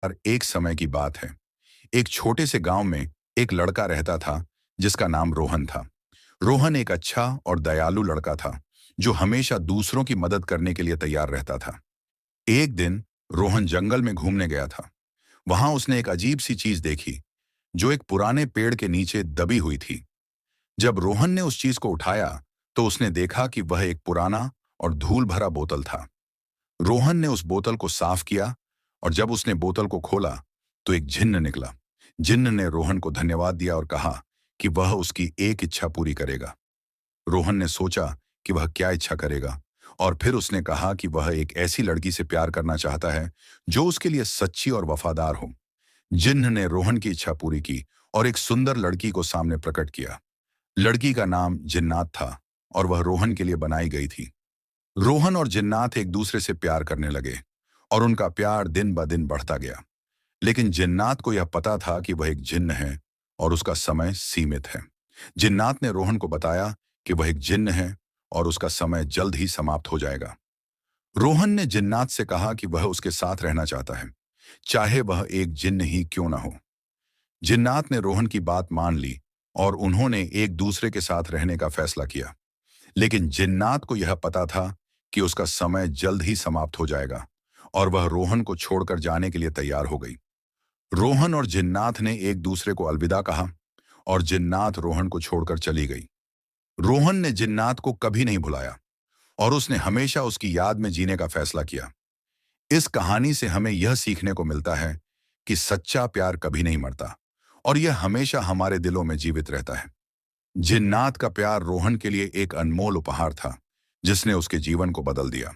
पर एक समय की बात है। एक छोटे से गांव में एक लड़का रहता था जिसका नाम रोहन था। रोहन एक अच्छा और दयालु लड़का था जो हमेशा दूसरों की मदद करने के लिए तैयार रहता था। एक दिन रोहन जंगल में घूमने गया था। वहां उसने एक अजीब सी चीज देखी जो एक पुराने पेड़ के नीचे दबी हुई थी। जब रोहन ने उस चीज को उठाया तो उसने देखा कि वह एक पुराना और धूल भरा बोतल था। रोहन ने उस बोतल को साफ किया और जब उसने बोतल को खोला तो एक जिन्न निकला। जिन्न ने रोहन को धन्यवाद दिया और कहा कि वह उसकी एक इच्छा पूरी करेगा। रोहन ने सोचा कि वह क्या इच्छा करेगा और फिर उसने कहा कि वह एक ऐसी लड़की से प्यार करना चाहता है जो उसके लिए सच्ची और वफादार हो। जिन्न ने रोहन की इच्छा पूरी की और एक सुंदर लड़की को सामने प्रकट किया। लड़की का नाम जिन्नात था और वह रोहन के लिए बनाई गई थी। रोहन और जिन्नात एक दूसरे से प्यार करने लगे और उनका प्यार दिन ब दिन बढ़ता गया। लेकिन जिन्नात को यह पता था कि वह एक जिन्न है और उसका समय सीमित है। जिन्नात ने रोहन को बताया कि वह एक जिन्न है और उसका समय जल्द ही समाप्त हो जाएगा। रोहन ने जिन्नात से कहा कि वह उसके साथ रहना चाहता है, चाहे वह एक जिन्न ही क्यों ना हो। जिन्नात ने रोहन की बात मान ली और उन्होंने एक दूसरे के साथ रहने का फैसला किया। लेकिन जिन्नात को यह पता था कि उसका समय जल्द ही समाप्त हो जाएगा और वह रोहन को छोड़कर जाने के लिए तैयार हो गई। रोहन और जिन्नात ने एक दूसरे को अलविदा कहा और जिन्नात रोहन को छोड़कर चली गई। रोहन ने जिन्नात को कभी नहीं भुलाया और उसने हमेशा उसकी याद में जीने का फैसला किया। इस कहानी से हमें यह सीखने को मिलता है कि सच्चा प्यार कभी नहीं मरता और यह हमेशा हमारे दिलों में जीवित रहता है। जिन्नात का प्यार रोहन के लिए एक अनमोल उपहार था जिसने उसके जीवन को बदल दिया।